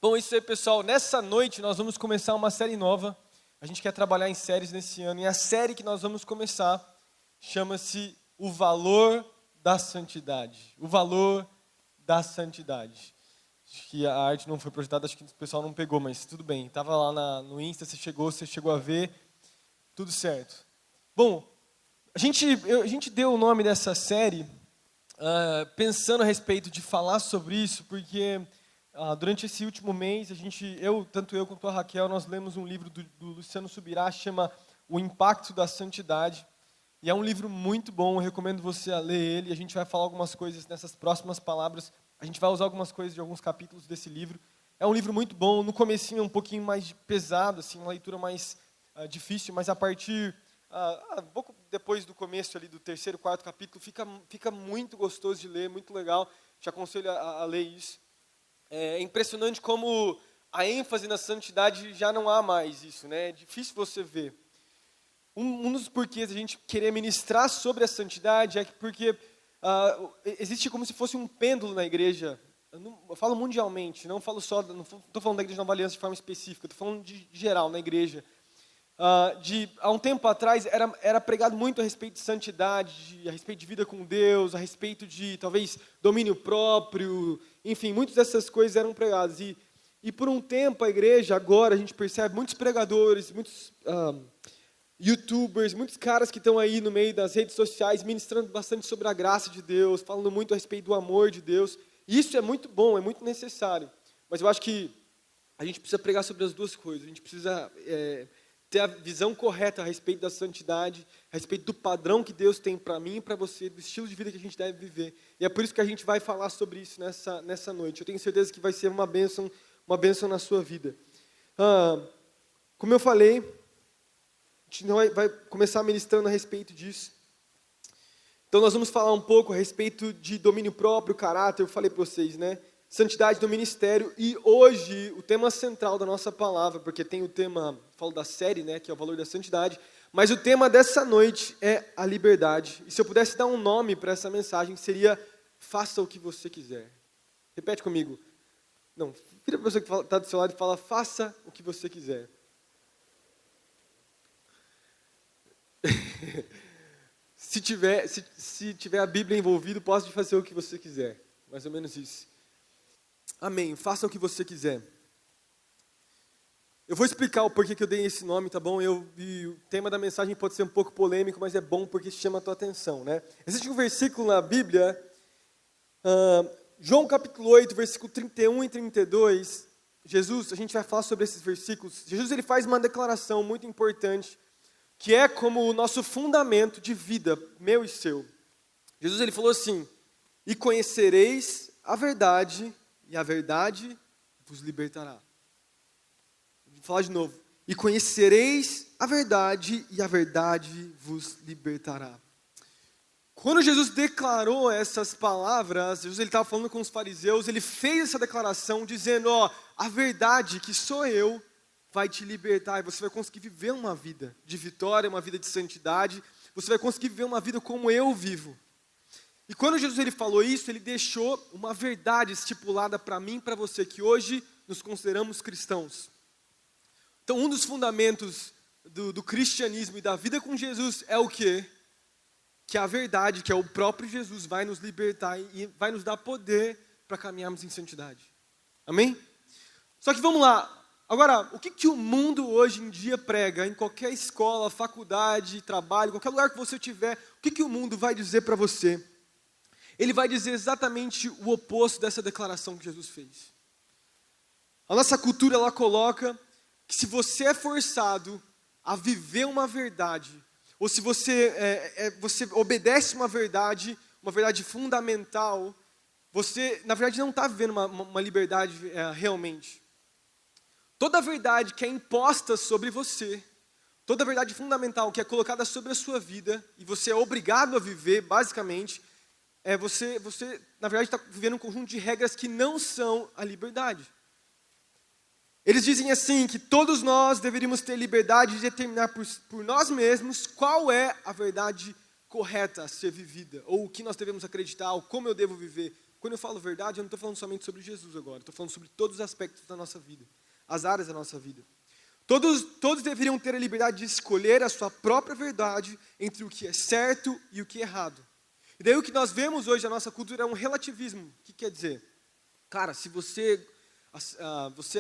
Bom, isso aí, pessoal. Nessa noite nós vamos começar uma série nova. A gente quer trabalhar em séries nesse ano. E a série que nós vamos começar chama-se O Valor da Santidade. O Valor da Santidade. Acho que a arte não foi projetada, acho que o pessoal não pegou, mas tudo bem. Estava lá no Insta, você chegou a ver, tudo certo. Bom, a gente deu o nome dessa série pensando a respeito de falar sobre isso, porque durante esse último mês, tanto eu quanto a Raquel, nós lemos um livro do Luciano Subirá, chama O Impacto da Santidade. E é um livro muito bom, eu recomendo você a ler ele. A gente vai falar algumas coisas nessas próximas palavras. A gente vai usar algumas coisas de alguns capítulos desse livro. É um livro muito bom, no comecinho é um pouquinho mais pesado, assim, uma leitura mais difícil, mas a partir, um pouco depois do começo ali, do terceiro, quarto capítulo, fica muito gostoso de ler, muito legal. Te aconselho a ler isso. É impressionante como a ênfase na santidade já não há mais isso, né? É difícil você ver. Um dos porquês a gente querer ministrar sobre a santidade é porque existe como se fosse um pêndulo na igreja. Eu falo mundialmente, não estou falando da igreja Nova Aliança de forma específica, estou falando de geral na igreja. Há um tempo atrás era pregado muito a respeito de santidade, a respeito de vida com Deus, a respeito de talvez domínio próprio, enfim, muitas dessas coisas eram pregadas. E por um tempo a igreja, agora a gente percebe muitos pregadores, muitos YouTubers, muitos caras que estão aí no meio das redes sociais ministrando bastante sobre a graça de Deus, falando muito a respeito do amor de Deus. E isso é muito bom, é muito necessário. Mas eu acho que a gente precisa pregar sobre as duas coisas. A gente precisa ter a visão correta a respeito da santidade, a respeito do padrão que Deus tem para mim e para você, do estilo de vida que a gente deve viver. E é por isso que a gente vai falar sobre isso nessa noite. Eu tenho certeza que vai ser uma bênção na sua vida. Como eu falei, a gente vai começar ministrando a respeito disso. Então nós vamos falar um pouco a respeito de domínio próprio, caráter, eu falei para vocês, né? Santidade do ministério, e hoje o tema central da nossa palavra, porque tem o tema, falo da série, né, que é o valor da santidade, mas o tema dessa noite é a liberdade. E se eu pudesse dar um nome para essa mensagem, seria faça o que você quiser. Repete comigo. Não, vira para a pessoa que está do seu lado e fala, faça o que você quiser. Se tiver a Bíblia envolvida, pode fazer o que você quiser. Mais ou menos isso. Amém. Faça o que você quiser. Eu vou explicar o porquê que eu dei esse nome, tá bom? E o tema da mensagem pode ser um pouco polêmico, mas é bom porque chama a tua atenção, né? Existe um versículo na Bíblia, João capítulo 8, versículo 31 e 32. Jesus, a gente vai falar sobre esses versículos. Jesus, ele faz uma declaração muito importante, que é como o nosso fundamento de vida, meu e seu. Jesus, ele falou assim, e conhecereis a verdade, e a verdade vos libertará. Vou falar de novo. E conhecereis a verdade, e a verdade vos libertará. Quando Jesus declarou essas palavras, Jesus estava falando com os fariseus, ele fez essa declaração dizendo, a verdade que sou eu, vai te libertar e você vai conseguir viver uma vida de vitória, uma vida de santidade. Você vai conseguir viver uma vida como eu vivo. E quando Jesus ele falou isso, ele deixou uma verdade estipulada para mim e para você, que hoje nos consideramos cristãos. Então, um dos fundamentos do cristianismo e da vida com Jesus é o quê? Que a verdade, que é o próprio Jesus, vai nos libertar e vai nos dar poder para caminharmos em santidade. Amém? Só que vamos lá. Agora, o que o mundo hoje em dia prega, em qualquer escola, faculdade, trabalho, qualquer lugar que você estiver, o que o mundo vai dizer para você? Ele vai dizer exatamente o oposto dessa declaração que Jesus fez. A nossa cultura, ela coloca que se você é forçado a viver uma verdade, ou se você obedece uma verdade fundamental, você, na verdade, não está vivendo uma liberdade realmente. Toda a verdade que é imposta sobre você, toda a verdade fundamental que é colocada sobre a sua vida, e você é obrigado a viver, basicamente, você na verdade, está vivendo um conjunto de regras que não são a liberdade. Eles dizem assim, que todos nós deveríamos ter liberdade de determinar por nós mesmos qual é a verdade correta a ser vivida, ou o que nós devemos acreditar, ou como eu devo viver. quando eu falo verdade, eu não estou falando somente sobre Jesus agora, estou falando sobre todos os aspectos da nossa vida, as áreas da nossa vida. Todos deveriam ter a liberdade de escolher a sua própria verdade entre o que é certo e o que é errado. E daí o que nós vemos hoje na nossa cultura é um relativismo. O que quer dizer? Cara, se você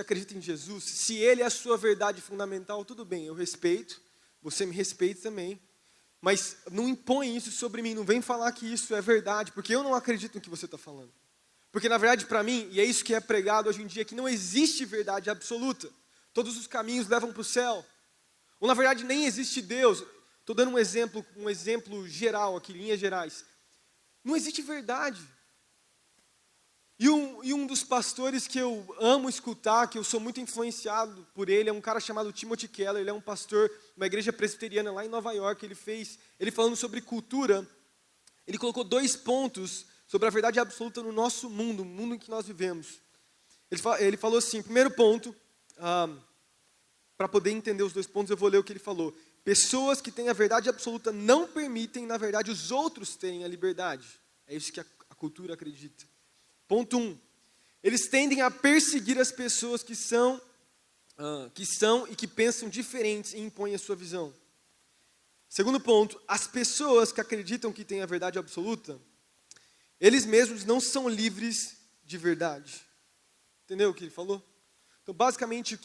acredita em Jesus, se Ele é a sua verdade fundamental, tudo bem, eu respeito, você me respeita também, mas não impõe isso sobre mim, não vem falar que isso é verdade, porque eu não acredito no que você está falando. Porque na verdade para mim, e é isso que é pregado hoje em dia, que não existe verdade absoluta. Todos os caminhos levam para o céu. Ou na verdade nem existe Deus. Estou dando um exemplo geral aqui, linhas gerais. Não existe verdade. E um dos pastores que eu amo escutar, que eu sou muito influenciado por ele, é um cara chamado Timothy Keller. Ele é um pastor de uma igreja presbiteriana lá em Nova York. Ele falando sobre cultura, ele colocou 2 pontos sobre a verdade absoluta no nosso mundo, o mundo em que nós vivemos. Ele falou assim, primeiro ponto, para poder entender os 2 pontos, eu vou ler o que ele falou. Pessoas que têm a verdade absoluta não permitem, na verdade, os outros terem a liberdade. É isso que a cultura acredita. Ponto 1. Eles tendem a perseguir as pessoas que são e que pensam diferentes e impõem a sua visão. Segundo ponto, as pessoas que acreditam que têm a verdade absoluta, eles mesmos não são livres de verdade. Entendeu o que ele falou? Então, basicamente,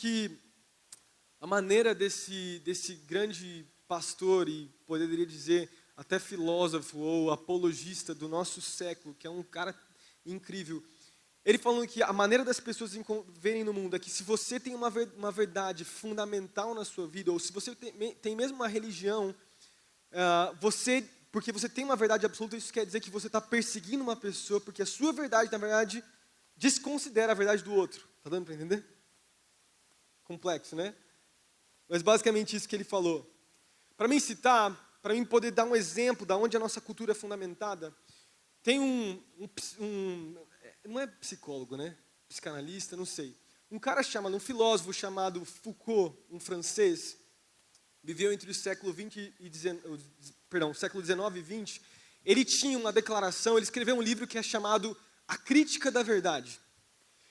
a maneira desse grande pastor, e poderia dizer até filósofo ou apologista do nosso século, que é um cara incrível, ele falando que a maneira das pessoas verem no mundo é que se você tem uma verdade fundamental na sua vida, ou se você tem mesmo uma religião, porque você tem uma verdade absoluta, isso quer dizer que você está perseguindo uma pessoa, porque a sua verdade, na verdade, desconsidera a verdade do outro. Está dando para entender? Complexo, né? Mas basicamente isso que ele falou. Para mim poder dar um exemplo de onde a nossa cultura é fundamentada, tem não é psicólogo, né? Psicanalista, não sei. Um filósofo chamado Foucault, um francês, viveu entre o século XIX e XX. Ele tinha uma declaração, ele escreveu um livro que é chamado A Crítica da Verdade.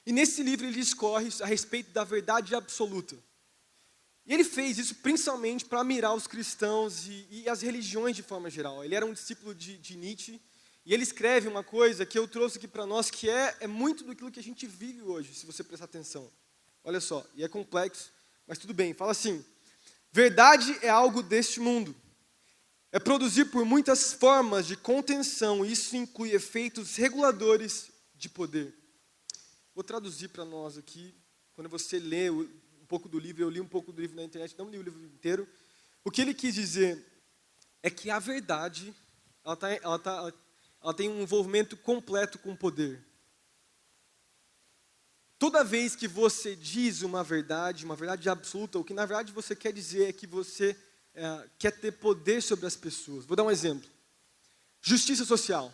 E nesse livro ele discorre a respeito da verdade absoluta. E ele fez isso principalmente para mirar os cristãos e as religiões de forma geral. Ele era um discípulo de Nietzsche, e ele escreve uma coisa que eu trouxe aqui para nós, que é muito daquilo que a gente vive hoje, se você prestar atenção. Olha só, e é complexo, mas tudo bem. Fala assim, verdade é algo deste mundo. É produzir por muitas formas de contenção, isso inclui efeitos reguladores de poder. Vou traduzir para nós aqui, quando você lê um pouco do livro, eu li um pouco do livro na internet, não li o livro inteiro. O que ele quis dizer é que a verdade, ela tem um envolvimento completo com o poder. Toda vez que você diz uma verdade absoluta, o que na verdade você quer dizer é que você quer ter poder sobre as pessoas. Vou dar um exemplo. Justiça social.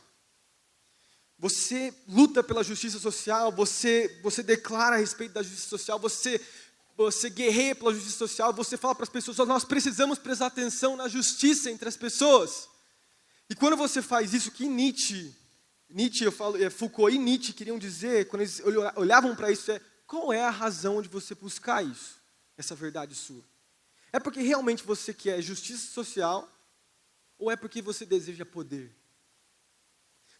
Você luta pela justiça social, você declara a respeito da justiça social, você guerreia pela justiça social, você fala para as pessoas, nós precisamos prestar atenção na justiça entre as pessoas. E quando você faz isso, que Foucault e Nietzsche queriam dizer, quando eles olhavam para isso, qual é a razão de você buscar isso, essa verdade sua? É porque realmente você quer justiça social, ou é porque você deseja poder?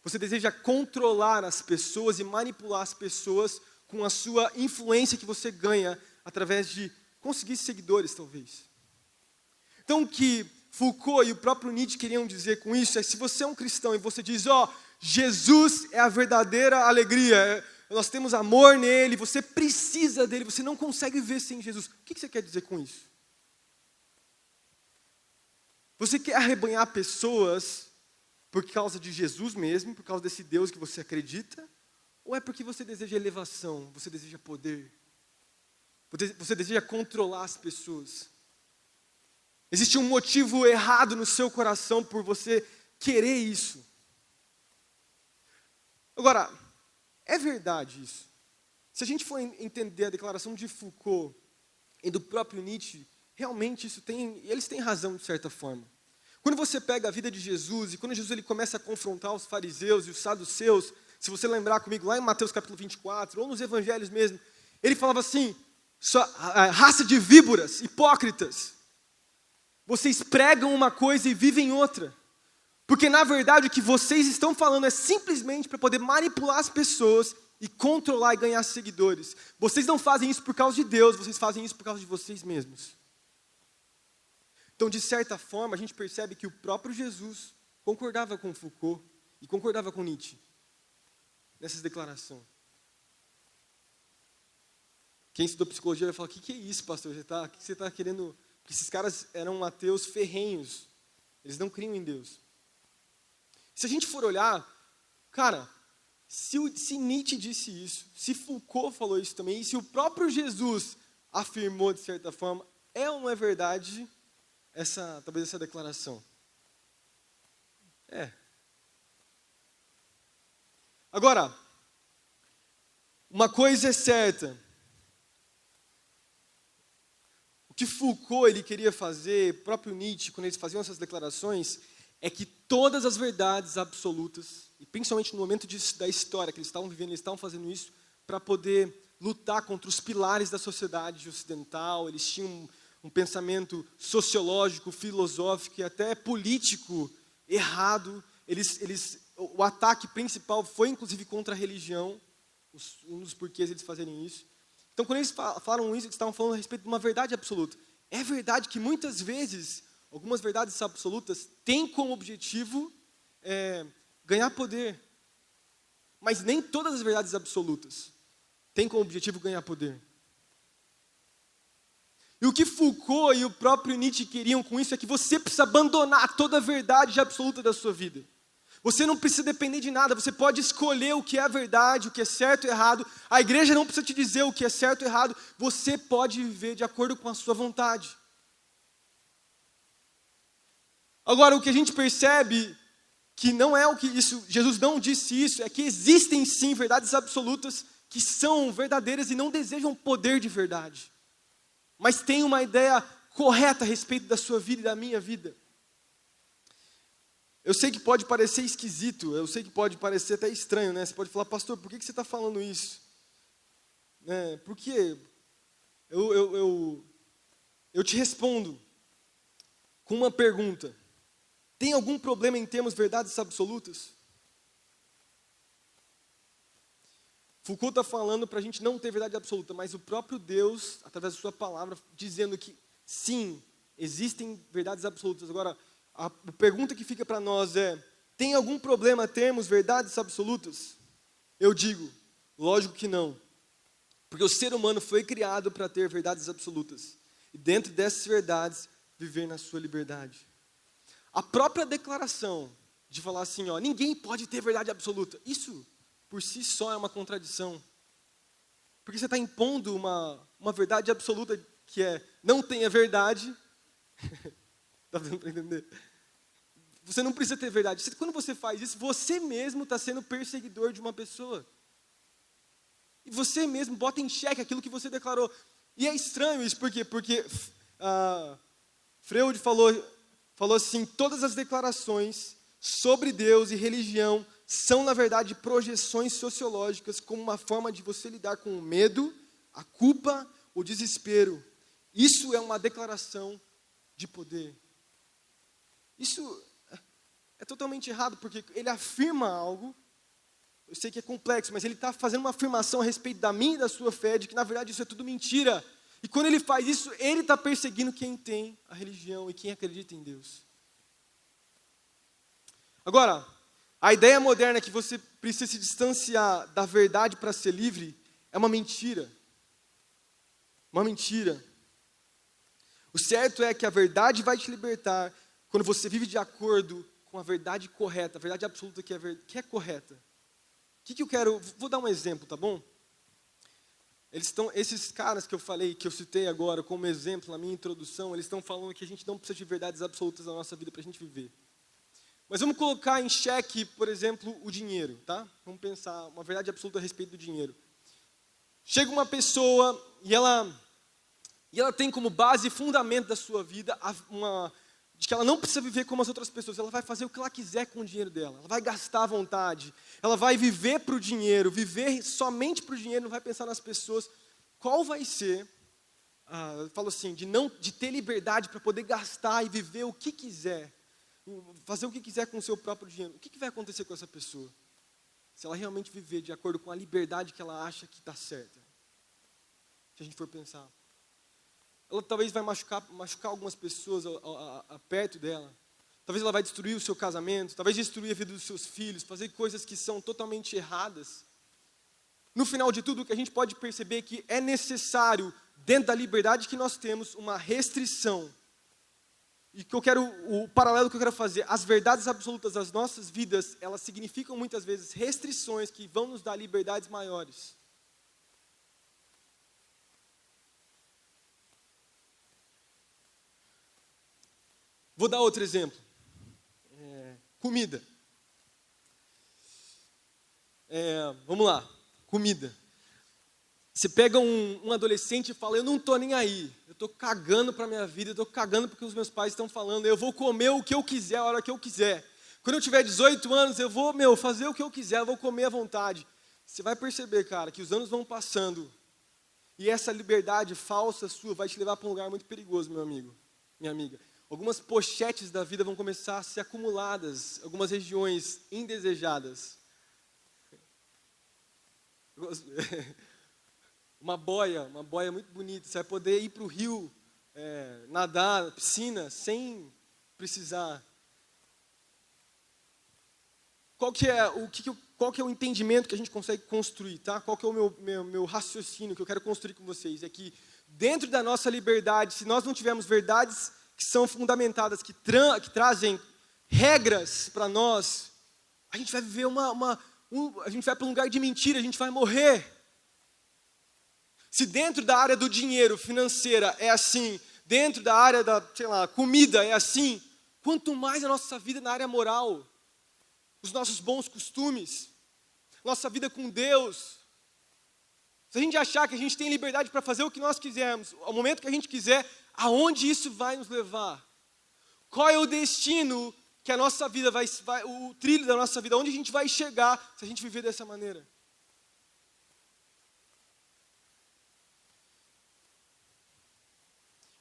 Você deseja controlar as pessoas e manipular as pessoas com a sua influência que você ganha através de conseguir seguidores, talvez. Então, o que Foucault e o próprio Nietzsche queriam dizer com isso é, se você é um cristão e você diz, Jesus é a verdadeira alegria, nós temos amor nele, você precisa dele, você não consegue viver sem Jesus. O que você quer dizer com isso? Você quer arrebanhar pessoas por causa de Jesus mesmo, por causa desse Deus que você acredita? Ou é porque você deseja elevação, você deseja poder? Você deseja controlar as pessoas? Existe um motivo errado no seu coração por você querer isso. Agora, é verdade isso? Se a gente for entender a declaração de Foucault e do próprio Nietzsche, realmente eles têm razão de certa forma. Quando você pega a vida de Jesus, e quando Jesus ele começa a confrontar os fariseus e os saduceus, Se você lembrar comigo, lá em Mateus capítulo 24, ou nos evangelhos mesmo, ele falava assim, raça de víboras, hipócritas, vocês pregam uma coisa e vivem outra. Porque na verdade o que vocês estão falando é simplesmente para poder manipular as pessoas e controlar e ganhar seguidores. Vocês não fazem isso por causa de Deus, vocês fazem isso por causa de vocês mesmos. Então, de certa forma, a gente percebe que o próprio Jesus concordava com Foucault e concordava com Nietzsche nessas declarações. Quem estudou psicologia vai falar, o que é isso, pastor? O que você está querendo... Porque esses caras eram ateus ferrenhos. Eles não criam em Deus. Se a gente for olhar, cara, se Nietzsche disse isso, se Foucault falou isso também, e se o próprio Jesus afirmou de certa forma, é ou não é verdade talvez essa declaração? É. Agora, uma coisa é certa. O que Foucault ele queria fazer, o próprio Nietzsche, quando eles faziam essas declarações, é que todas as verdades absolutas, e principalmente no momento da história que eles estavam vivendo, eles estavam fazendo isso para poder lutar contra os pilares da sociedade ocidental. Eles tinham um pensamento sociológico, filosófico e até político errado. O ataque principal foi inclusive contra a religião, um dos porquês eles fazerem isso. Então, quando eles falaram isso, eles estavam falando a respeito de uma verdade absoluta. É verdade que muitas vezes, algumas verdades absolutas têm como objetivo ganhar poder. Mas nem todas as verdades absolutas têm como objetivo ganhar poder. E o que Foucault e o próprio Nietzsche queriam com isso é que você precisa abandonar toda a verdade absoluta da sua vida. Você não precisa depender de nada, você pode escolher o que é a verdade, o que é certo e errado. A igreja não precisa te dizer o que é certo e errado, você pode viver de acordo com a sua vontade. Agora, o que a gente percebe, que não é o que isso, Jesus não disse isso, é que existem sim verdades absolutas que são verdadeiras e não desejam poder de verdade. Mas têm uma ideia correta a respeito da sua vida e da minha vida. Eu sei que pode parecer esquisito, eu sei que pode parecer até estranho, né? Você pode falar, pastor, por que você está falando isso? Porque eu te respondo com uma pergunta. Tem algum problema em termos verdades absolutas? Foucault está falando para a gente não ter verdade absoluta, mas o próprio Deus, através da sua palavra, dizendo que sim, existem verdades absolutas. Agora, a pergunta que fica para nós é, tem algum problema termos verdades absolutas? Eu digo, lógico que não. Porque o ser humano foi criado para ter verdades absolutas. E dentro dessas verdades, viver na sua liberdade. A própria declaração de falar assim, ninguém pode ter verdade absoluta. Isso, por si só, é uma contradição. Porque você está impondo uma verdade absoluta que é, não tenha verdade. Está dando para entender? Você não precisa ter verdade. Quando você faz isso, você mesmo está sendo perseguidor de uma pessoa. E você mesmo bota em xeque aquilo que você declarou. E é estranho isso, por quê? Porque Freud falou assim, todas as declarações sobre Deus e religião são, na verdade, projeções sociológicas como uma forma de você lidar com o medo, a culpa, o desespero. Isso é uma declaração de poder. Isso é totalmente errado, porque ele afirma algo, eu sei que é complexo, mas ele está fazendo uma afirmação a respeito da minha e da sua fé, de que na verdade isso é tudo mentira. E quando ele faz isso, ele está perseguindo quem tem a religião e quem acredita em Deus. Agora, a ideia moderna que você precisa se distanciar da verdade para ser livre é uma mentira. Uma mentira. O certo é que a verdade vai te libertar quando você vive de acordo com a verdade correta, a verdade absoluta que é correta. O que eu quero... Vou dar um exemplo, tá bom? Esses caras que eu falei, que eu citei agora como exemplo na minha introdução, eles estão falando que a gente não precisa de verdades absolutas na nossa vida para a gente viver. Mas vamos colocar em xeque, por exemplo, o dinheiro, tá? Vamos pensar uma verdade absoluta a respeito do dinheiro. Chega uma pessoa e ela tem como base e fundamento da sua vida de que ela não precisa viver como as outras pessoas, ela vai fazer o que ela quiser com o dinheiro dela, ela vai gastar à vontade, ela vai viver para o dinheiro, viver somente para o dinheiro, não vai pensar nas pessoas. Qual vai ser, eu falo assim, de ter liberdade para poder gastar e viver o que quiser, fazer o que quiser com o seu próprio dinheiro? O que vai acontecer com essa pessoa? Se ela realmente viver de acordo com a liberdade que ela acha que está certa. Se a gente for pensar. Ela talvez vai machucar algumas pessoas perto dela. Talvez ela vai destruir o seu casamento, talvez destruir a vida dos seus filhos, fazer coisas que são totalmente erradas. No final de tudo, o que a gente pode perceber é que é necessário, dentro da liberdade que nós temos, uma restrição. E o paralelo que eu quero fazer, as verdades absolutas das nossas vidas, elas significam muitas vezes restrições que vão nos dar liberdades maiores. Vou dar outro exemplo. Comida. Vamos lá, comida. Você pega um adolescente e fala, eu não estou nem aí, eu estou cagando para a minha vida, eu estou cagando porque os meus pais estão falando, eu vou comer o que eu quiser, a hora que eu quiser. Quando eu tiver 18 anos, eu vou, fazer o que eu quiser, eu vou comer à vontade. Você vai perceber, cara, que os anos vão passando e essa liberdade falsa sua vai te levar para um lugar muito perigoso, meu amigo, minha amiga. Algumas pochetes da vida vão começar a ser acumuladas, algumas regiões indesejadas. Uma boia muito bonita, você vai poder ir para o rio, nadar, piscina, sem precisar. Qual que é o entendimento que a gente consegue construir, tá? Qual que é o meu raciocínio que eu quero construir com vocês? É que dentro da nossa liberdade, se nós não tivermos verdades que são fundamentadas, que trazem regras para nós, a gente vai viver a gente vai para um lugar de mentira, a gente vai morrer. Se dentro da área do dinheiro, financeira, é assim, dentro da área da, comida é assim, quanto mais a nossa vida na área moral, os nossos bons costumes, nossa vida com Deus. Se a gente achar que a gente tem liberdade para fazer o que nós quisermos, ao momento que a gente quiser, aonde isso vai nos levar? Qual é o destino que a nossa vida o trilho da nossa vida, onde a gente vai chegar se a gente viver dessa maneira?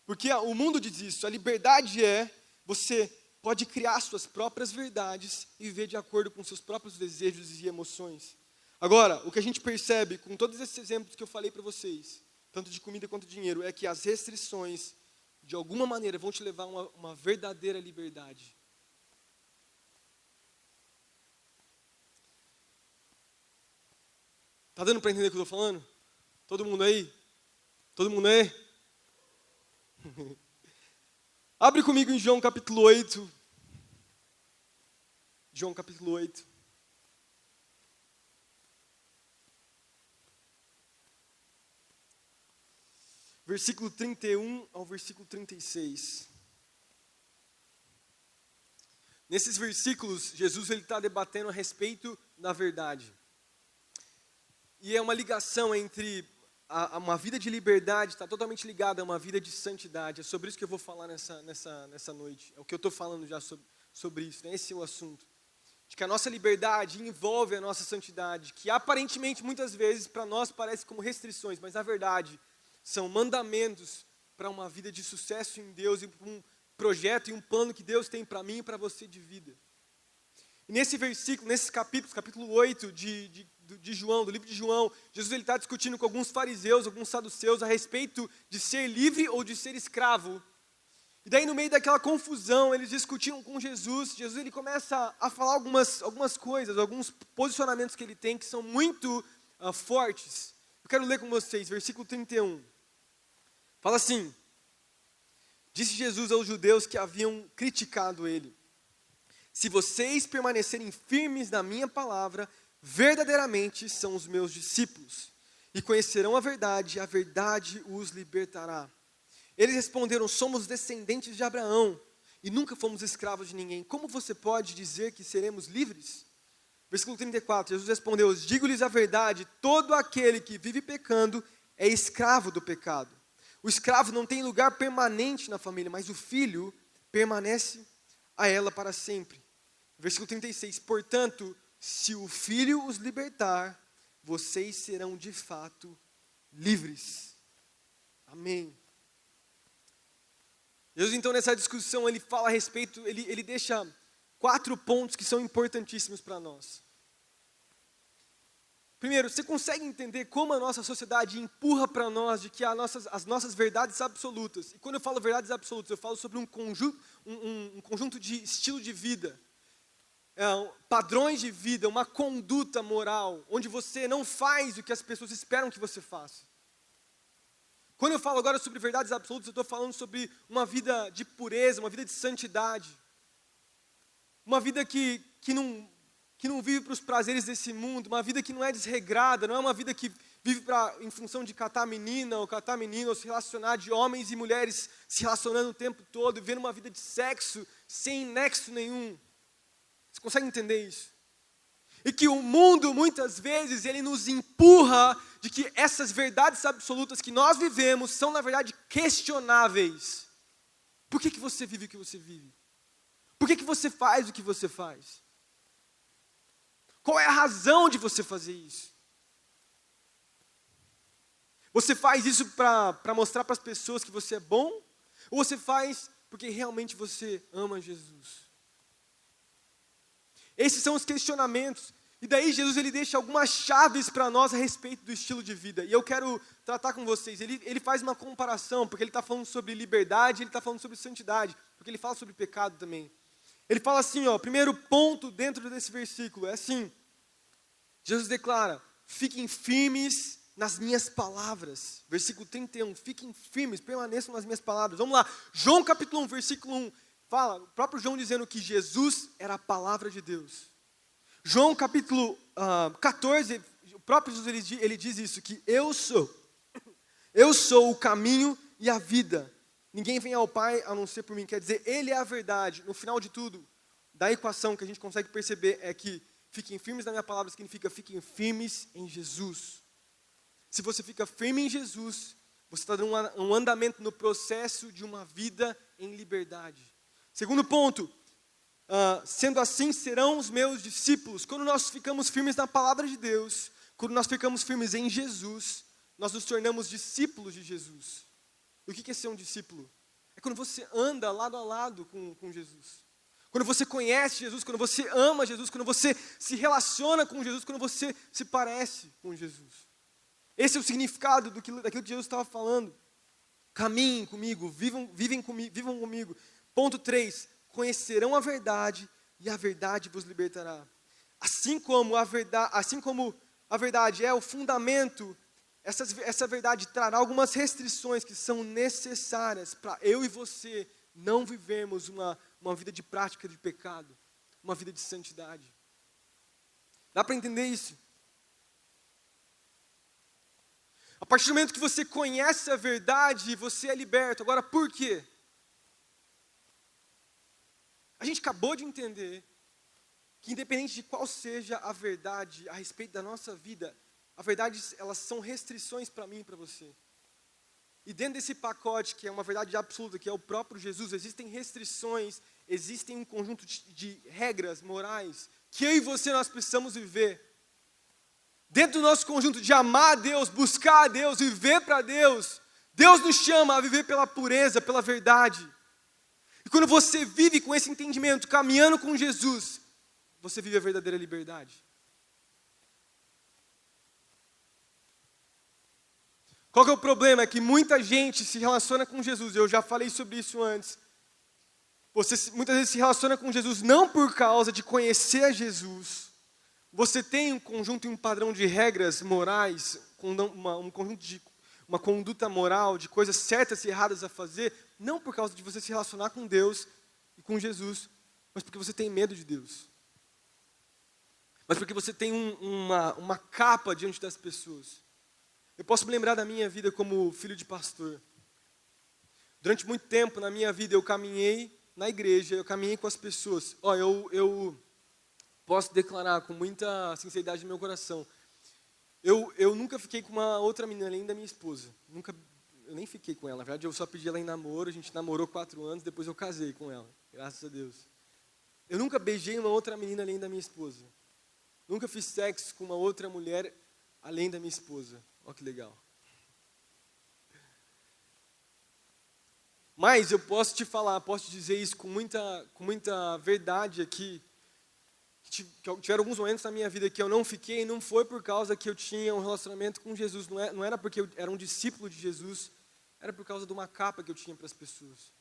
Porque o mundo diz isso, a liberdade você pode criar suas próprias verdades e viver de acordo com seus próprios desejos e emoções. Agora, o que a gente percebe com todos esses exemplos que eu falei para vocês, tanto de comida quanto de dinheiro, é que as restrições, de alguma maneira, vão te levar a uma verdadeira liberdade. Tá dando para entender o que eu estou falando? Todo mundo aí? Todo mundo aí? Abre comigo em João capítulo 8. João capítulo 8. Versículo 31 ao versículo 36. Nesses versículos, Jesus está debatendo a respeito da verdade. E é uma ligação entre uma vida de liberdade, está totalmente ligada a uma vida de santidade. É sobre isso que eu vou falar nessa noite. É o que eu estou falando já sobre isso, né? Esse é o assunto. De que a nossa liberdade envolve a nossa santidade, que aparentemente, muitas vezes, para nós parece como restrições, mas na verdade são mandamentos para uma vida de sucesso em Deus e para um projeto e um plano que Deus tem para mim e para você de vida. E nesse versículo, nesses capítulos, capítulo 8 de João, do livro de João, Jesus está discutindo com alguns fariseus, alguns saduceus, a respeito de ser livre ou de ser escravo. E daí, no meio daquela confusão, eles discutiam com Jesus. Jesus ele começa a falar algumas coisas, alguns posicionamentos que ele tem que são muito fortes. Eu quero ler com vocês, versículo 31. Fala assim: disse Jesus aos judeus que haviam criticado ele: se vocês permanecerem firmes na minha palavra, verdadeiramente são os meus discípulos, e conhecerão a verdade os libertará. Eles responderam: somos descendentes de Abraão, e nunca fomos escravos de ninguém. Como você pode dizer que seremos livres? Versículo 34, Jesus respondeu: digo-lhes a verdade, todo aquele que vive pecando é escravo do pecado. O escravo não tem lugar permanente na família, mas o filho permanece a ela para sempre. Versículo 36, portanto, se o Filho os libertar, vocês serão de fato livres. Amém. Jesus, então, nessa discussão, ele fala a respeito, ele deixa 4 pontos que são importantíssimos para nós. Primeiro, você consegue entender como a nossa sociedade empurra para nós de que as nossas verdades absolutas, e quando eu falo verdades absolutas, eu falo sobre um conjunto de estilo de vida, padrões de vida, uma conduta moral, onde você não faz o que as pessoas esperam que você faça. Quando eu falo agora sobre verdades absolutas, eu estou falando sobre uma vida de pureza, uma vida de santidade, uma vida que não vive para os prazeres desse mundo, uma vida que não é desregrada, não é uma vida que vive em função de catar menina, ou catar menino, ou se relacionar de homens e mulheres se relacionando o tempo todo, vivendo uma vida de sexo sem nexo nenhum. Você consegue entender isso? E que o mundo, muitas vezes, ele nos empurra de que essas verdades absolutas que nós vivemos são, na verdade, questionáveis. Por que você vive o que você vive? Por que você faz o que você faz? Qual é a razão de você fazer isso? Você faz isso para mostrar para as pessoas que você é bom? Ou você faz porque realmente você ama Jesus? Esses são os questionamentos. E daí Jesus ele deixa algumas chaves para nós a respeito do estilo de vida. E eu quero tratar com vocês. Ele faz uma comparação, porque ele está falando sobre liberdade, ele está falando sobre santidade, porque ele fala sobre pecado também. Ele fala assim, primeiro ponto dentro desse versículo, é assim, Jesus declara, fiquem firmes nas minhas palavras. Versículo 31, fiquem firmes, permaneçam nas minhas palavras. Vamos lá, João capítulo 1, versículo 1, fala, o próprio João dizendo que Jesus era a palavra de Deus. João capítulo 14, o próprio Jesus ele diz isso, que eu sou o caminho e a vida. Ninguém vem ao Pai a não ser por mim. Quer dizer, Ele é a verdade. No final de tudo, da equação que a gente consegue perceber é que fiquem firmes na minha palavra significa fiquem firmes em Jesus. Se você fica firme em Jesus, você está dando um andamento no processo de uma vida em liberdade. Segundo ponto, sendo assim serão os meus discípulos. Quando nós ficamos firmes na palavra de Deus, quando nós ficamos firmes em Jesus, nós nos tornamos discípulos de Jesus. O que é ser um discípulo? É quando você anda lado a lado com Jesus. Quando você conhece Jesus, quando você ama Jesus, quando você se relaciona com Jesus, quando você se parece com Jesus. Esse é o significado daquilo que Jesus estava falando. Caminhem comigo, vivam comigo. Ponto 3, conhecerão a verdade e a verdade vos libertará. Assim como a verdade é o fundamento, essa verdade trará algumas restrições que são necessárias para eu e você não vivermos uma vida de prática de pecado, uma vida de santidade. Dá para entender isso? A partir do momento que você conhece a verdade, você é liberto. Agora, por quê? A gente acabou de entender que independente de qual seja a verdade a respeito da nossa vida, a verdade, elas são restrições para mim e para você. E dentro desse pacote, que é uma verdade absoluta, que é o próprio Jesus, existem restrições, existem um conjunto de regras morais, que eu e você nós precisamos viver. Dentro do nosso conjunto de amar a Deus, buscar a Deus, viver para Deus, Deus nos chama a viver pela pureza, pela verdade. E quando você vive com esse entendimento, caminhando com Jesus, você vive a verdadeira liberdade. Qual que é o problema? É que muita gente se relaciona com Jesus, eu já falei sobre isso antes. Você muitas vezes se relaciona com Jesus não por causa de conhecer a Jesus. Você tem um conjunto e um padrão de regras morais, uma conduta moral, de coisas certas e erradas a fazer, não por causa de você se relacionar com Deus e com Jesus, mas porque você tem medo de Deus. Mas porque você tem uma capa diante das pessoas. Eu posso me lembrar da minha vida como filho de pastor. Durante muito tempo na minha vida eu caminhei na igreja, eu caminhei com as pessoas. Eu posso declarar com muita sinceridade no meu coração. Eu nunca fiquei com uma outra menina além da minha esposa. eu nem fiquei com ela. Na verdade, eu só pedi ela em namoro, a gente namorou 4 anos, depois eu casei com ela. Graças a Deus. Eu nunca beijei uma outra menina além da minha esposa. Nunca fiz sexo com uma outra mulher além da minha esposa. Olha que legal. Mas eu posso te falar, posso te dizer isso com muita verdade aqui. Tiveram alguns momentos na minha vida que eu não fiquei, não foi por causa que eu tinha um relacionamento com Jesus. Não era porque eu era um discípulo de Jesus, era por causa de uma capa que eu tinha para as pessoas.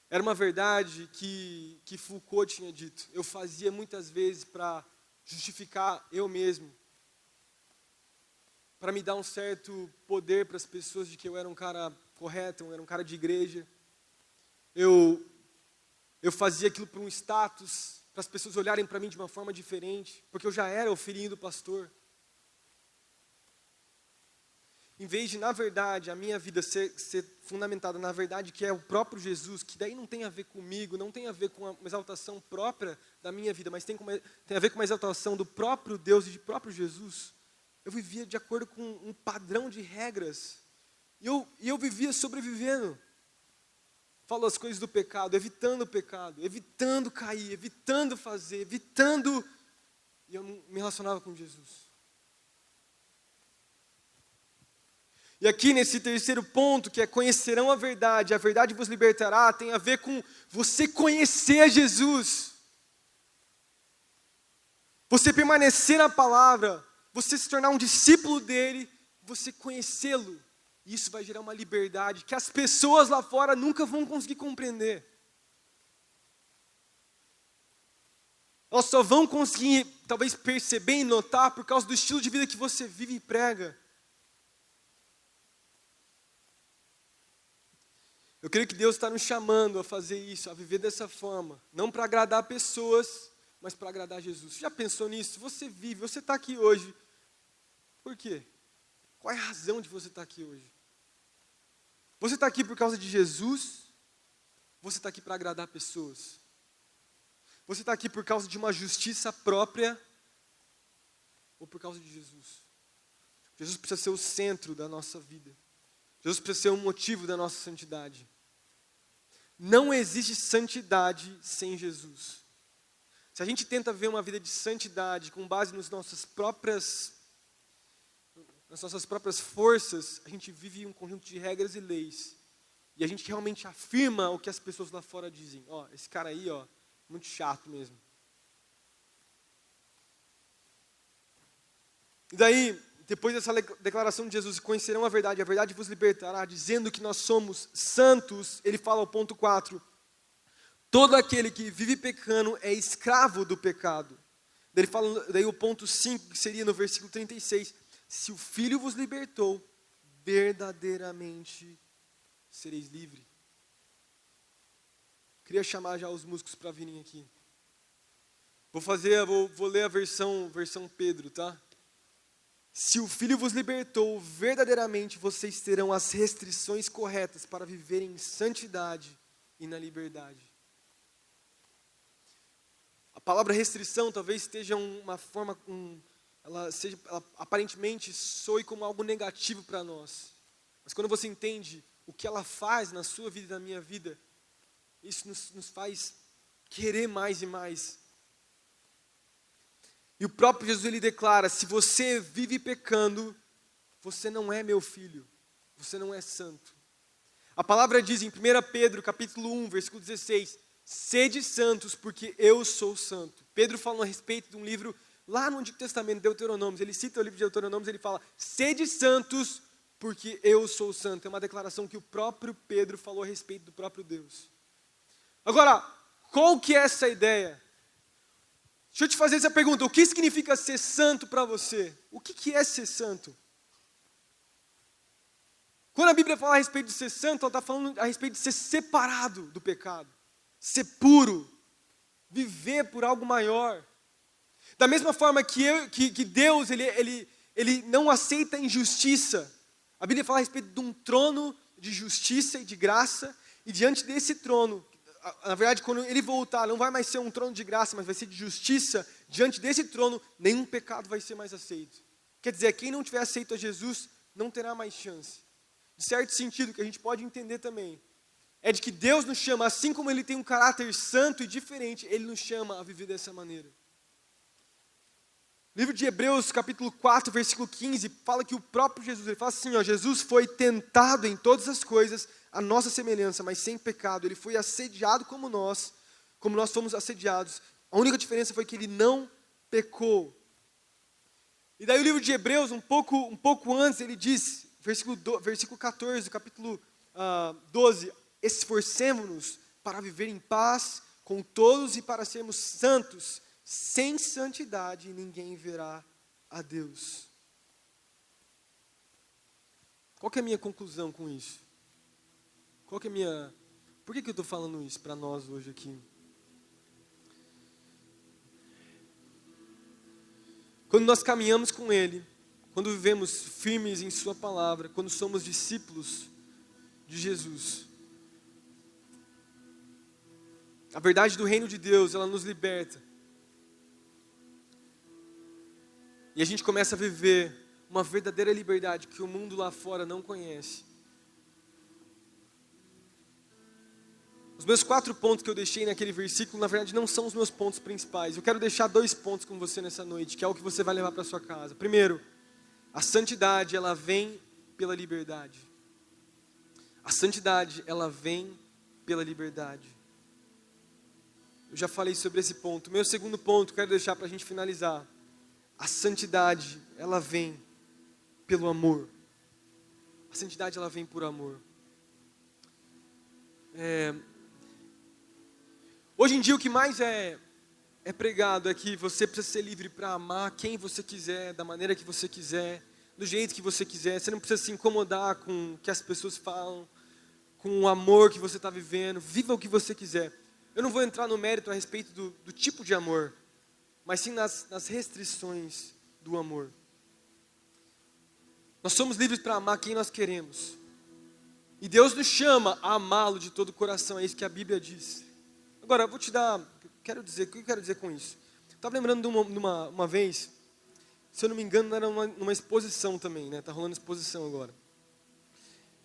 Era uma verdade que Foucault tinha dito. Eu fazia muitas vezes para justificar eu mesmo. Para me dar um certo poder para as pessoas de que eu era um cara correto, eu era um cara de igreja. Eu fazia aquilo por um status, para as pessoas olharem para mim de uma forma diferente, porque eu já era o filhinho do pastor. Em vez de, na verdade, a minha vida ser fundamentada na verdade que é o próprio Jesus, que daí não tem a ver comigo, não tem a ver com uma exaltação própria da minha vida, mas tem a ver com uma exaltação do próprio Deus e de próprio Jesus, eu vivia de acordo com um padrão de regras. E eu vivia sobrevivendo. Falo as coisas do pecado, evitando o pecado, evitando cair, evitando fazer, evitando. E eu não me relacionava com Jesus. E aqui nesse terceiro ponto, que é conhecerão a verdade vos libertará, tem a ver com você conhecer Jesus. Você permanecer na palavra, você se tornar um discípulo dele, você conhecê-lo. Isso vai gerar uma liberdade que as pessoas lá fora nunca vão conseguir compreender. Elas só vão conseguir, talvez, perceber e notar por causa do estilo de vida que você vive e prega. Eu creio que Deus está nos chamando a fazer isso, a viver dessa forma. Não para agradar pessoas, mas para agradar Jesus. Você já pensou nisso? Você vive, você está aqui hoje. Por quê? Qual é a razão de você estar aqui hoje? Você está aqui por causa de Jesus? Você está aqui para agradar pessoas? Você está aqui por causa de uma justiça própria? Ou por causa de Jesus? Jesus precisa ser o centro da nossa vida. Jesus precisa ser o motivo da nossa santidade. Não existe santidade sem Jesus. Se a gente tenta ver uma vida de santidade com base nas nossas próprias forças, a gente vive um conjunto de regras e leis. E a gente realmente afirma o que as pessoas lá fora dizem. Esse cara aí, muito chato mesmo. E daí, depois dessa declaração de Jesus, conhecerão a verdade vos libertará, dizendo que nós somos santos, ele fala ao ponto 4, todo aquele que vive pecando é escravo do pecado. Daí o ponto 5, que seria no versículo 36, se o Filho vos libertou, verdadeiramente sereis livres. Queria chamar já os músicos para virem aqui. Vou ler a versão Pedro, tá? Se o Filho vos libertou, verdadeiramente vocês terão as restrições corretas para viverem em santidade e na liberdade. A palavra restrição talvez esteja uma forma, ela aparentemente soe como algo negativo para nós. Mas quando você entende o que ela faz na sua vida e na minha vida, isso nos faz querer mais e mais. E o próprio Jesus, ele declara, se você vive pecando, você não é meu filho, você não é santo. A palavra diz em 1 Pedro, capítulo 1, versículo 16, sede santos, porque eu sou santo. Pedro fala a respeito de um livro, lá no Antigo Testamento, Deuteronômio, ele cita o livro de Deuteronômio, ele fala, sede santos, porque eu sou santo. É uma declaração que o próprio Pedro falou a respeito do próprio Deus. Agora, qual que é essa ideia? Deixa eu te fazer essa pergunta, o que significa ser santo para você? O que é ser santo? Quando a Bíblia fala a respeito de ser santo, ela está falando a respeito de ser separado do pecado, ser puro, viver por algo maior. Da mesma forma que Deus, ele não aceita injustiça. A Bíblia fala a respeito de um trono de justiça e de graça, e diante desse trono, na verdade, quando ele voltar, não vai mais ser um trono de graça, mas vai ser de justiça. Diante desse trono, nenhum pecado vai ser mais aceito. Quer dizer, quem não tiver aceito a Jesus, não terá mais chance. de certo sentido, que a gente pode entender também, é de que Deus nos chama, assim como Ele tem um caráter santo e diferente, Ele nos chama a viver dessa maneira. O livro de Hebreus, capítulo 4, versículo 15, fala que o próprio Jesus, ele fala assim, ó, Jesus foi tentado em todas as coisas, a nossa semelhança, mas sem pecado. Ele foi assediado como nós fomos assediados. A única diferença foi que ele não pecou. E daí o livro de Hebreus, um pouco antes, ele diz, versículo 14, capítulo 12, esforcemo-nos para viver em paz com todos e para sermos santos. Sem santidade ninguém verá a Deus. Qual que é a minha conclusão com isso? Por que eu estou falando isso para nós hoje aqui? Quando nós caminhamos com Ele, quando vivemos firmes em Sua palavra, quando somos discípulos de Jesus, a verdade do reino de Deus, ela nos liberta. E a gente começa a viver uma verdadeira liberdade que o mundo lá fora não conhece. Os meus 4 pontos que eu deixei naquele versículo, na verdade, não são os meus pontos principais. Eu quero deixar 2 pontos com você nessa noite, que é o que você vai levar para sua casa. Primeiro, a santidade, ela vem pela liberdade. A santidade, ela vem pela liberdade. Eu já falei sobre esse ponto. Meu segundo ponto, quero deixar para a gente finalizar. A santidade, ela vem pelo amor. A santidade, ela vem por amor. Hoje em dia, o que mais é pregado é que você precisa ser livre para amar quem você quiser, da maneira que você quiser, do jeito que você quiser. Você não precisa se incomodar com o que as pessoas falam, com o amor que você está vivendo. Viva o que você quiser. Eu não vou entrar no mérito a respeito do tipo de amor, mas sim nas restrições do amor. Nós somos livres para amar quem nós queremos. E Deus nos chama a amá-lo de todo o coração, é isso que a Bíblia diz. Agora, eu vou te dar, o que eu quero dizer com isso? Estava lembrando de uma vez, se eu não me engano, era numa exposição também, né? Está rolando exposição agora.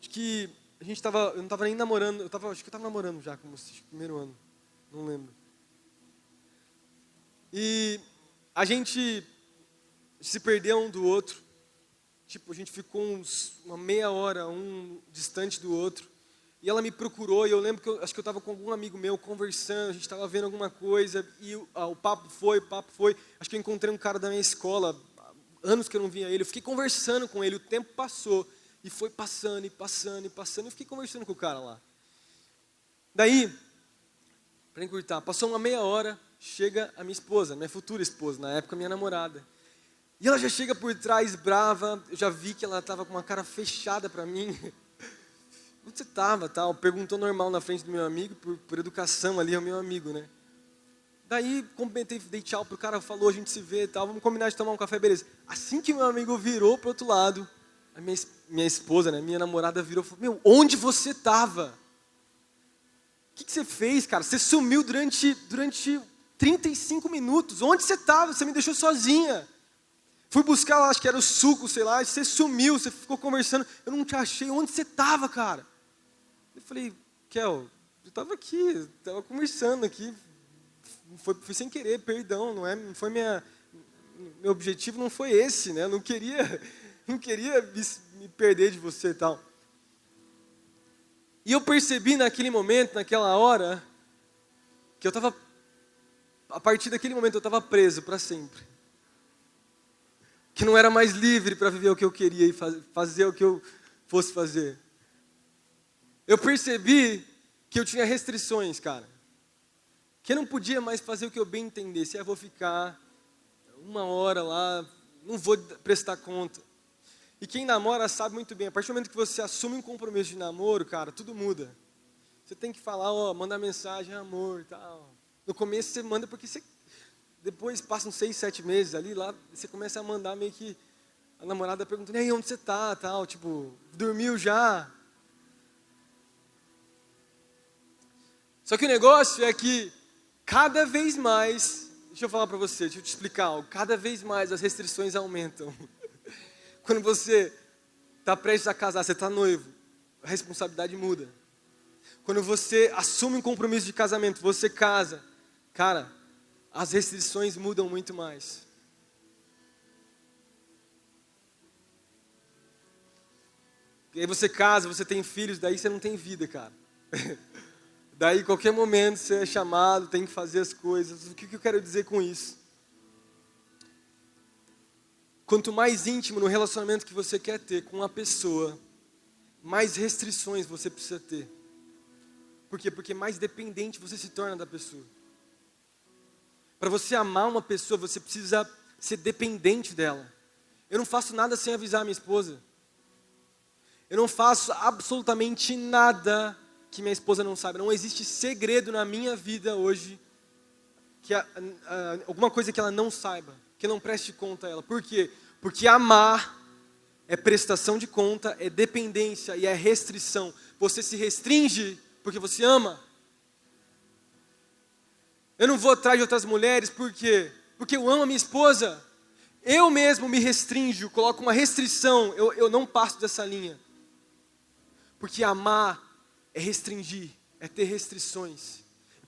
Acho que eu não estava nem namorando, acho que eu estava namorando já, como primeiro ano, não lembro. E a gente se perdeu um do outro. Tipo, a gente ficou uma meia hora, um distante do outro. E ela me procurou, e eu lembro que acho que eu estava com algum amigo meu conversando, a gente estava vendo alguma coisa, e o papo foi. Acho que eu encontrei um cara da minha escola, anos que eu não via ele, eu fiquei conversando com ele, o tempo passou, e foi passando, eu fiquei conversando com o cara lá. Daí, para encurtar, passou uma meia hora, chega a minha esposa, minha futura esposa, na época minha namorada. E ela já chega por trás, brava, eu já vi que ela estava com uma cara fechada para mim. Onde você estava, tal? Perguntou normal na frente do meu amigo, por educação ali, é o meu amigo, né? Daí, cumprimentei, dei tchau pro cara, falou, a gente se vê e tal, vamos combinar de tomar um café, beleza. Assim que meu amigo virou pro outro lado, a minha esposa, né, minha namorada virou e falou, meu, onde você estava? O que você fez, cara? Você sumiu durante 35 minutos, onde você estava? Você me deixou sozinha. Fui buscar, acho que era o suco, sei lá, e você sumiu, você ficou conversando, eu não te achei, onde você estava, cara? Eu falei, Kel, eu estava aqui, estava conversando aqui, foi sem querer, perdão, não foi meu objetivo não foi esse, né? Eu não queria me perder de você e tal. E eu percebi naquele momento, naquela hora, que a partir daquele momento eu estava preso para sempre. Que não era mais livre para viver o que eu queria e fazer o que eu fosse fazer. Eu percebi que eu tinha restrições, cara. Que eu não podia mais fazer o que eu bem entendesse. Eu vou ficar 1 hora lá, não vou prestar conta. E quem namora sabe muito bem, a partir do momento que você assume um compromisso de namoro, cara, tudo muda. Você tem que falar, mandar mensagem, amor e tal. No começo você manda porque você... Depois passam 6, 7 meses ali, lá você começa a mandar meio que a namorada perguntando, e aí, onde você tá, tal, tipo, dormiu já? Só que o negócio é que cada vez mais, deixa eu falar para você, deixa eu te explicar algo, cada vez mais as restrições aumentam. Quando você está prestes a casar, você está noivo, a responsabilidade muda. Quando você assume um compromisso de casamento, você casa, cara, as restrições mudam muito mais. E aí você casa, você tem filhos, daí você não tem vida, cara. Daí, qualquer momento, você é chamado, tem que fazer as coisas. O que eu quero dizer com isso? Quanto mais íntimo no relacionamento que você quer ter com uma pessoa, mais restrições você precisa ter. Por quê? Porque mais dependente você se torna da pessoa. Para você amar uma pessoa, você precisa ser dependente dela. Eu não faço nada sem avisar a minha esposa. Eu não faço absolutamente nada que minha esposa não saiba. Não existe segredo na minha vida hoje, que alguma coisa que ela não saiba, que eu não preste conta a ela. Por quê? Porque amar é prestação de conta, é dependência e é restrição. Você se restringe porque você ama. Eu não vou atrás de outras mulheres, por quê? Porque eu amo a minha esposa. Eu mesmo me restringo, coloco uma restrição, eu não passo dessa linha. Porque amar é restringir, é ter restrições.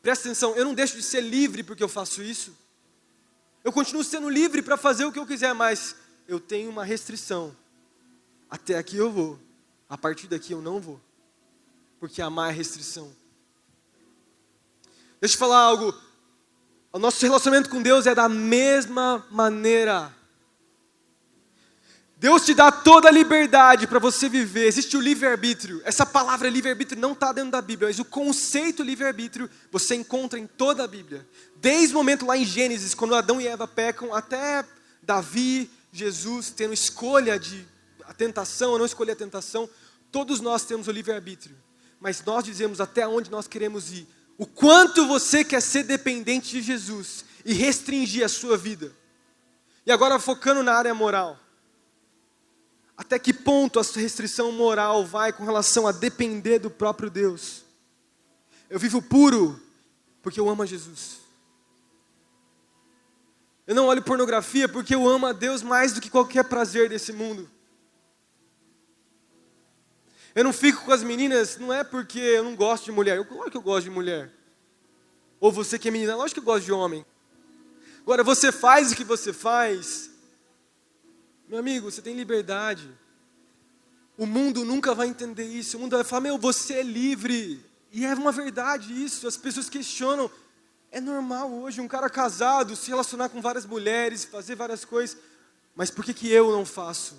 Presta atenção, eu não deixo de ser livre porque eu faço isso. Eu continuo sendo livre para fazer o que eu quiser, mas eu tenho uma restrição. Até aqui eu vou, a partir daqui eu não vou. Porque amar é restrição. Deixa eu falar algo. O nosso relacionamento com Deus é da mesma maneira. Deus te dá toda a liberdade para você viver. Existe o livre-arbítrio. Essa palavra livre-arbítrio não está dentro da Bíblia, mas o conceito livre-arbítrio você encontra em toda a Bíblia. Desde o momento lá em Gênesis, quando Adão e Eva pecam, até Davi, Jesus, tendo escolha de a tentação ou não escolher a tentação, todos nós temos o livre-arbítrio. Mas nós dizemos até onde nós queremos ir. O quanto você quer ser dependente de Jesus e restringir a sua vida. E agora focando na área moral. Até que ponto a sua restrição moral vai com relação a depender do próprio Deus? Eu vivo puro porque eu amo a Jesus. Eu não olho pornografia porque eu amo a Deus mais do que qualquer prazer desse mundo. Eu não fico com as meninas, não é porque eu não gosto de mulher. Claro que eu gosto de mulher. Ou você que é menina, lógico que eu gosto de homem. Agora, você faz o que você faz. Meu amigo, você tem liberdade. O mundo nunca vai entender isso. O mundo vai falar, você é livre. E é uma verdade isso. As pessoas questionam. É normal hoje um cara casado se relacionar com várias mulheres, fazer várias coisas. Mas por que eu não faço?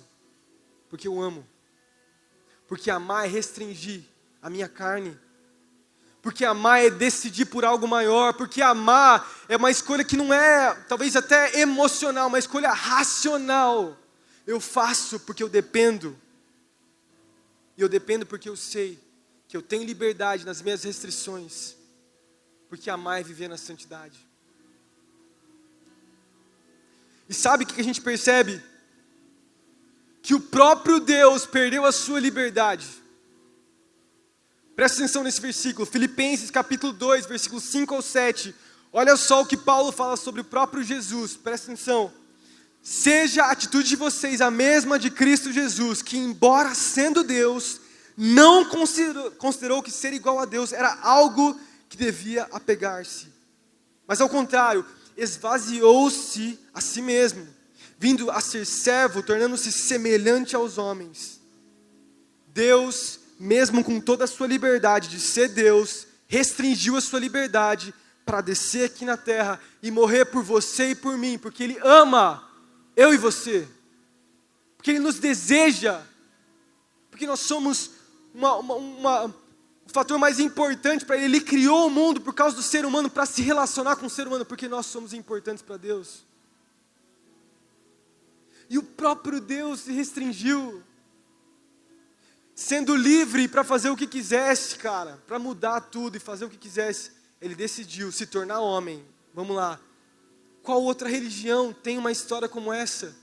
Porque eu amo. Porque amar é restringir a minha carne. Porque amar é decidir por algo maior. Porque amar é uma escolha que não é, talvez até emocional, uma escolha racional. Eu faço porque eu dependo. E eu dependo porque eu sei que eu tenho liberdade nas minhas restrições. Porque amar é viver na santidade. E sabe o que a gente percebe? Que o próprio Deus perdeu a sua liberdade. Presta atenção nesse versículo, Filipenses capítulo 2, versículos 5 ao 7. Olha só o que Paulo fala sobre o próprio Jesus, presta atenção. Seja a atitude de vocês a mesma de Cristo Jesus, que embora sendo Deus, não considerou que ser igual a Deus era algo que devia apegar-se. Mas ao contrário, esvaziou-se a si mesmo, vindo a ser servo, tornando-se semelhante aos homens. Deus, mesmo com toda a sua liberdade de ser Deus, restringiu a sua liberdade para descer aqui na terra e morrer por você e por mim, porque Ele ama eu e você, porque Ele nos deseja, porque nós somos o fator mais importante para Ele. Ele criou o mundo por causa do ser humano, para se relacionar com o ser humano, porque nós somos importantes para Deus. E o próprio Deus se restringiu, sendo livre para fazer o que quisesse, cara, para mudar tudo e fazer o que quisesse. Ele decidiu se tornar homem. Vamos lá. Qual outra religião tem uma história como essa?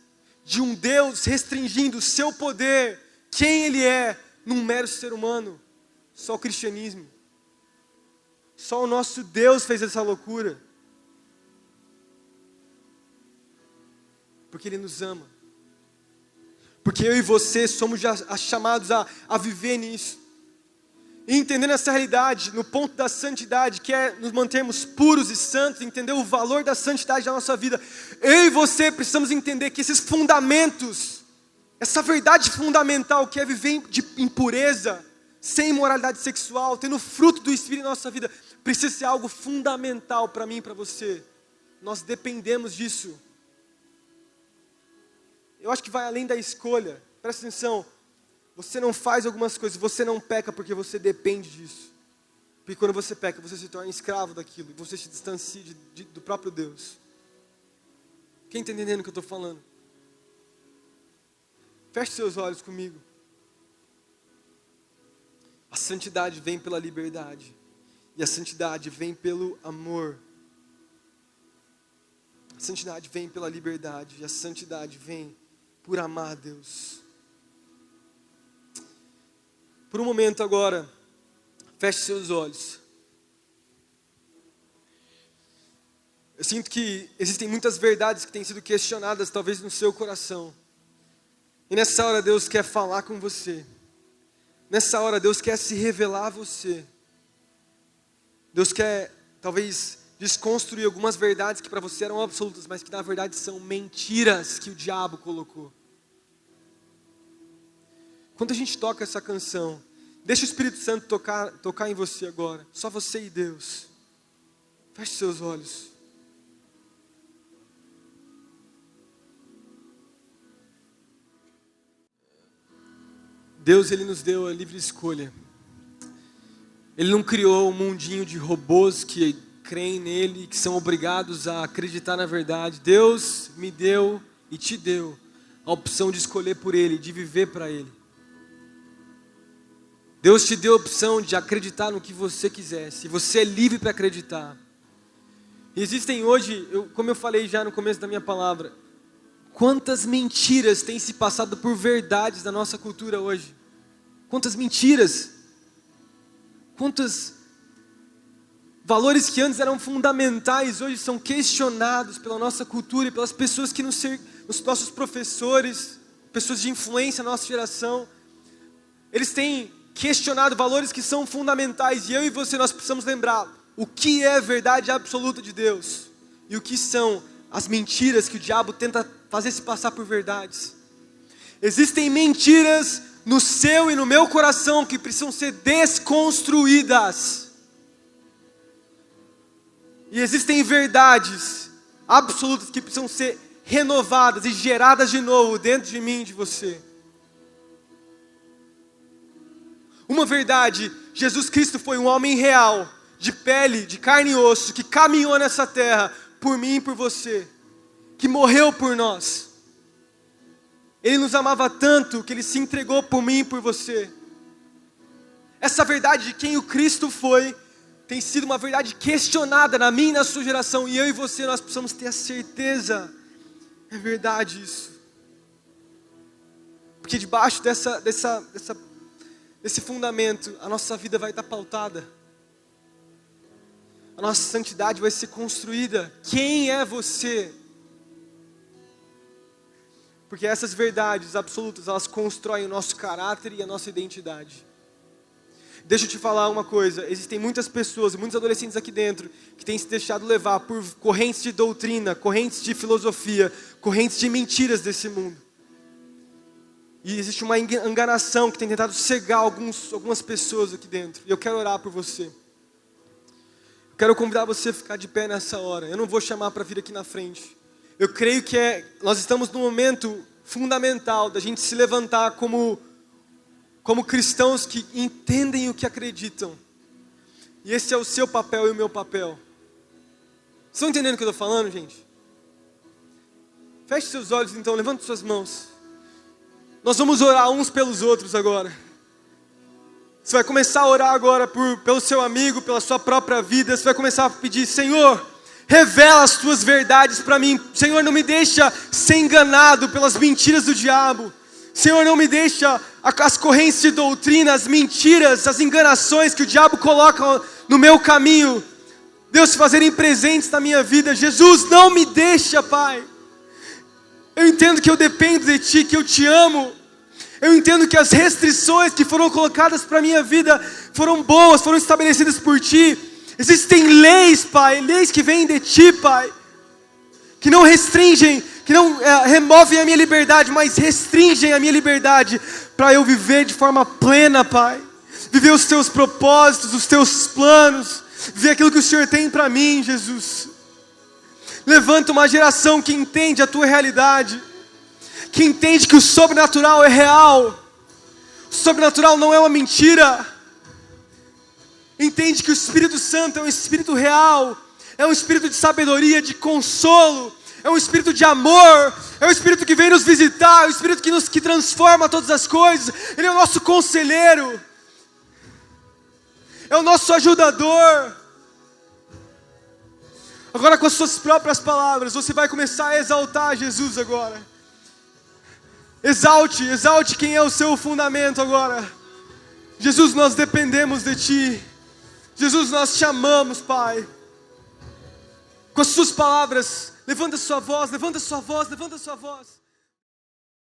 De um Deus restringindo o seu poder, quem Ele é, num mero ser humano? Só o cristianismo. Só o nosso Deus fez essa loucura. Porque Ele nos ama. Porque eu e você somos já chamados a viver nisso. E entendendo essa realidade, no ponto da santidade, que é nos mantermos puros e santos, entender o valor da santidade da nossa vida, eu e você precisamos entender que esses fundamentos, essa verdade fundamental que é viver de impureza, sem imoralidade sexual, tendo fruto do Espírito em nossa vida, precisa ser algo fundamental para mim e para você. Nós dependemos disso. Eu acho que vai além da escolha. Presta atenção. Você não faz algumas coisas, você não peca porque você depende disso. Porque quando você peca, você se torna escravo daquilo. E você se distancia do próprio Deus. Quem está entendendo o que eu estou falando? Feche seus olhos comigo. A santidade vem pela liberdade. E a santidade vem pelo amor. A santidade vem pela liberdade. E a santidade vem por amar a Deus. Por um momento agora, feche seus olhos. Eu sinto que existem muitas verdades que têm sido questionadas, talvez no seu coração. E nessa hora Deus quer falar com você. Nessa hora Deus quer se revelar a você. Deus quer, talvez, desconstruir algumas verdades que para você eram absolutas, mas que na verdade são mentiras que o diabo colocou. Quando a gente toca essa canção, deixa o Espírito Santo tocar em você agora. Só você e Deus. Feche seus olhos. Deus, Ele nos deu a livre escolha. Ele não criou um mundinho de robôs que creem nele, que são obrigados a acreditar na verdade. Deus me deu e te deu a opção de escolher por Ele, de viver para Ele. Deus te deu a opção de acreditar no que você quisesse. E você é livre para acreditar. E existem hoje, como eu falei já no começo da minha palavra, quantas mentiras têm se passado por verdades da nossa cultura hoje? Quantas mentiras? Quantos valores que antes eram fundamentais, hoje são questionados pela nossa cultura e pelas pessoas que os nossos professores, pessoas de influência na nossa geração, eles têm questionado valores que são fundamentais, e eu e você, nós precisamos lembrar o que é verdade absoluta de Deus e o que são as mentiras que o diabo tenta fazer se passar por verdades. Existem mentiras no seu e no meu coração que precisam ser desconstruídas, e existem verdades absolutas que precisam ser renovadas e geradas de novo dentro de mim e de você. Uma verdade: Jesus Cristo foi um homem real, de pele, de carne e osso, que caminhou nessa terra por mim e por você, que morreu por nós. Ele nos amava tanto que Ele se entregou por mim e por você. Essa verdade de quem o Cristo foi tem sido uma verdade questionada na minha e na sua geração, e eu e você, nós precisamos ter a certeza, é verdade isso. Porque debaixo desse fundamento, a nossa vida vai estar pautada. A nossa santidade vai ser construída. Quem é você? Porque essas verdades absolutas, elas constroem o nosso caráter e a nossa identidade. Deixa eu te falar uma coisa, existem muitas pessoas, muitos adolescentes aqui dentro, que têm se deixado levar por correntes de doutrina, correntes de filosofia, correntes de mentiras desse mundo. E existe uma enganação que tem tentado cegar algumas pessoas aqui dentro. E eu quero orar por você. Eu quero convidar você a ficar de pé nessa hora. Eu não vou chamar para vir aqui na frente. Eu creio que nós estamos num momento fundamental da gente se levantar como cristãos que entendem o que acreditam. E esse é o seu papel e o meu papel. Vocês estão entendendo o que eu estou falando, gente? Feche seus olhos então, levante suas mãos. Nós vamos orar uns pelos outros agora. Você vai começar a orar agora pelo seu amigo, pela sua própria vida. Você vai começar a pedir: Senhor, revela as tuas verdades para mim. Senhor, não me deixa ser enganado pelas mentiras do diabo. Senhor, não me deixa as correntes de doutrina, as mentiras, as enganações que o diabo coloca no meu caminho, Deus, fazerem presentes na minha vida. Jesus, não me deixa, Pai. Eu entendo que eu dependo de Ti, que eu Te amo. Eu entendo que as restrições que foram colocadas para a minha vida foram boas, foram estabelecidas por Ti. Existem leis, Pai, leis que vêm de Ti, Pai, que não restringem, que não removem a minha liberdade, mas restringem a minha liberdade para eu viver de forma plena, Pai. Viver os Teus propósitos, os Teus planos, viver aquilo que o Senhor tem para mim, Jesus. Levanta uma geração que entende a Tua realidade, que entende que o sobrenatural é real, o sobrenatural não é uma mentira. Entende que o Espírito Santo é um Espírito real, é um Espírito de sabedoria, de consolo, é um Espírito de amor, é um Espírito que vem nos visitar, é um Espírito que transforma todas as coisas. Ele é o nosso conselheiro, é o nosso ajudador. Agora, com as suas próprias palavras, você vai começar a exaltar Jesus agora. Exalte quem é o seu fundamento agora. Jesus, nós dependemos de Ti. Jesus, nós Te amamos, Pai. Com as suas palavras, levanta a sua voz, levanta a sua voz, levanta a sua voz.